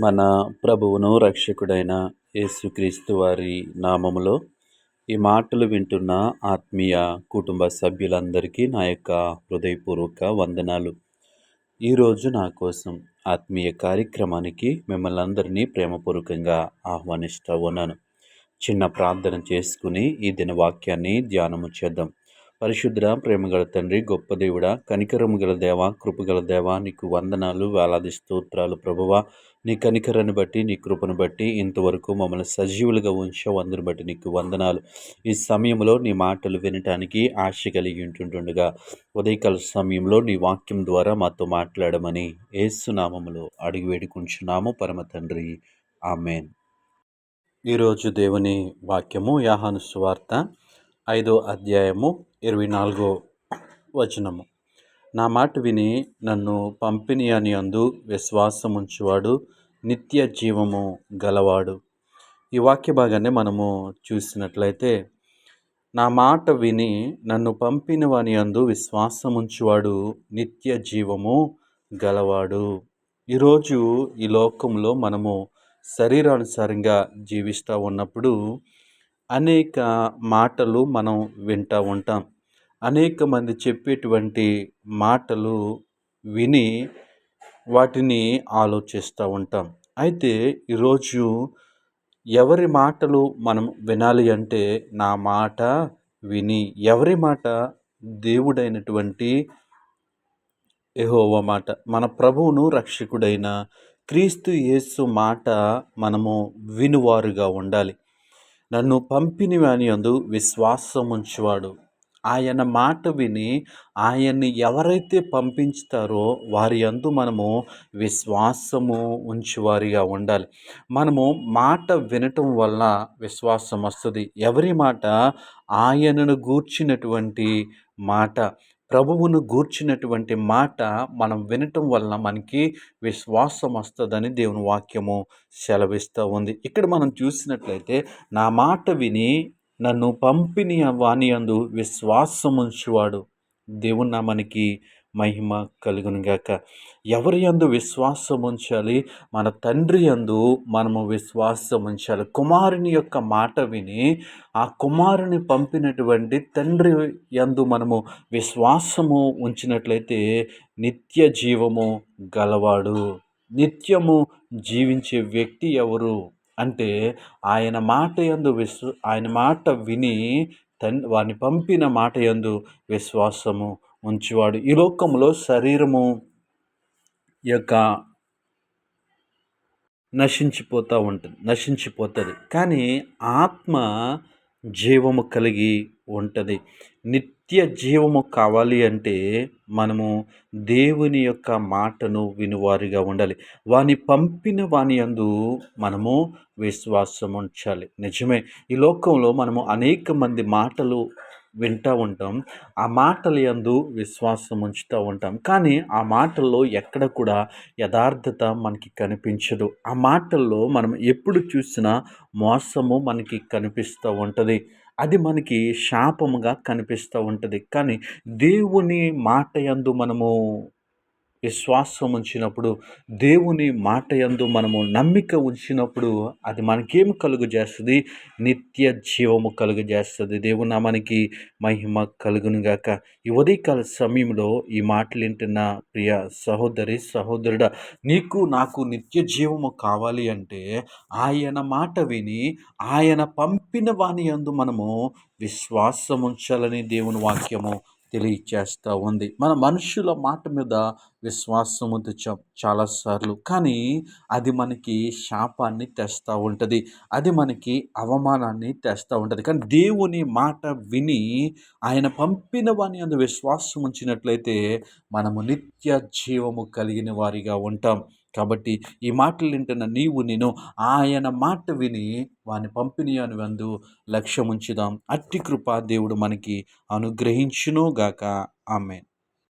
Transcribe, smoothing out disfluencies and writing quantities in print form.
మన ప్రభువును రక్షకుడైన యేసుక్రీస్తు వారి నామములో ఈ మాటలు వింటున్న ఆత్మీయ కుటుంబ సభ్యులందరికీ నా యొక్క హృదయపూర్వక వందనాలు. ఈరోజు నా కోసం ఆత్మీయ కార్యక్రమానికి మిమ్మల్ని అందరినీ ప్రేమపూర్వకంగా ఆహ్వానిస్తూ ఉన్నాను. చిన్న ప్రార్థన చేసుకుని ఈ దిన వాక్యాన్ని ధ్యానము చేద్దాం. పరిశుద్ధ ప్రేమగల తండ్రి, గొప్ప దేవుడా, కనికరము గల దేవ, కృపగల దేవ, నీకు వందనాలు, వేలాది స్తోత్రాలు ప్రభువా. నీ కనికరాన్ని బట్టి, నీ కృపను బట్టి ఇంతవరకు మమ్మల్ని సజీవులుగా ఉంచావు. అందుని బట్టి నీకు వందనాలు. ఈ సమయంలో నీ మాటలు వినటానికి ఆశ కలిగి ఉంటుండగా ఉదయకాల సమయంలో నీ వాక్యం ద్వారా మాతో మాట్లాడమని యేసు నామములో అడిగి వేడుకుంటున్నాము పరమ తండ్రి, ఆమేన్. ఈరోజు దేవుని వాక్యము యోహాను సువార్త 5వ అధ్యాయము 24వ వచనము. నా మాట విని నన్ను పంపిని అని అందు విశ్వాసముంచువాడు నిత్య జీవము గలవాడు. ఈ వాక్య భాగాన్ని మనము చూసినట్లయితే, నా మాట విని నన్ను పంపిన వాని అందు విశ్వాసముంచువాడు నిత్య జీవము గలవాడు. ఈరోజు ఈ లోకంలో మనము శరీరానుసారంగా జీవిస్తూ ఉన్నప్పుడు అనేక మాటలు మనం వింటూ ఉంటాం. అనేక మంది చెప్పేటువంటి మాటలు విని వాటిని ఆలోచిస్తూ ఉంటాం. అయితే ఈరోజు ఎవరి మాటలు మనం వినాలి అంటే, నా మాట విని, ఎవరి మాట? దేవుడైనటువంటి యెహోవా మాట, మన ప్రభువును రక్షకుడైన క్రీస్తు యేసు మాట మనము వినువారుగా ఉండాలి. నన్ను పంపిన వాని యందు విశ్వాసముంచువాడు, ఆయన మాట విని ఆయన్ని ఎవరైతే పంపించుతారో వారి యందు మనము విశ్వాసము ఉంచువారిగా ఉండాలి. మనము మాట వినటం వల్ల విశ్వాసం వస్తుంది. ఎవరి మాట? ఆయనను గూర్చినటువంటి మాట, ప్రభువును గూర్చినటువంటి మాట మనం వినటం వలన మనకి విశ్వాసం వస్తుందని దేవుని వాక్యము సెలవిస్తూ ఉంది. ఇక్కడ మనం చూసినట్లయితే, నా మాట విని నన్ను పంపిన వాని యందు విశ్వాసముంచువాడు. దేవుని నామానికి మహిమ కలుగునుగాక. ఎవరి యందు విశ్వాసం ఉంచాలి? మన తండ్రి యందు మనము విశ్వాసం ఉంచాలి. కుమారుని యొక్క మాట విని ఆ కుమారుని పంపినటువంటి తండ్రి యందు మనము విశ్వాసము ఉంచినట్లయితే నిత్య జీవము గలవాడు. నిత్యము జీవించే వ్యక్తి ఎవరు అంటే, ఆయన మాట యందు ఆయన మాట విని వాని పంపిన మాట యందు విశ్వాసము ఉంచువాడు. ఈ లోకంలో శరీరము యొక్క నశించిపోతుంది, కానీ ఆత్మ జీవము కలిగి ఉంటుంది. నిత్య జీవము కావాలి అంటే మనము దేవుని యొక్క మాటను వినువారిగా ఉండాలి. వాని పంపిన వాని యందు మనము విశ్వాసం ఉంచాలి. నిజమే, ఈ లోకంలో మనము అనేక మంది మాటలు వింటూ ఉంటాం. ఆ మాటల యందు విశ్వాసం ఉంచుతూ ఉంటాం, కానీ ఆ మాటల్లో ఎక్కడ కూడా యథార్థత మనకి కనిపించదు. ఆ మాటల్లో మనం ఎప్పుడు చూసినా మోసము మనకి కనిపిస్తూ ఉంటుంది. అది మనకి శాపముగా కనిపిస్తూ ఉంటుంది. కానీ దేవుని మాట యందు మనము విశ్వాసం ఉంచినప్పుడు, దేవుని మాట యందు మనము నమ్మిక ఉంచినప్పుడు అది మనకేమి కలుగజేస్తుంది? నిత్య జీవము కలుగజేస్తుంది. దేవుని నామానికి మహిమ కలుగునుగాక. ఈ ఉదయకాల సమయంలో ఈ మాటలు వింటున్న ప్రియ సహోదరి, సహోదరుడా, నీకు నాకు నిత్య జీవము కావాలి అంటే ఆయన మాట విని ఆయన పంపిన వాని యందు మనము విశ్వాసం ఉంచాలని దేవుని వాక్యము తెలియచేస్తూ ఉంది. మన మనుషుల మాట మీద విశ్వాసం ఉంచాం చాలాసార్లు, కానీ అది మనకి శాపాన్ని తెస్తూ ఉంటుంది. అది మనకి అవమానాన్ని తెస్తూ ఉంటుంది. కానీ దేవుని మాట విని ఆయన పంపిన వాని యందు విశ్వాసం ఉంచినట్లయితే మనము నిత్య జీవము కలిగిన వారిగా ఉంటాం. కాబట్టి ఈ మాటలు వింటున్న నీవు నేను ఆయన మాట విని వాని పంపిణీ అని వందు లక్ష్యం ఉంచుదాం. అట్టి కృప దేవుడు మనకి అనుగ్రహించును గాక. ఆమేన్.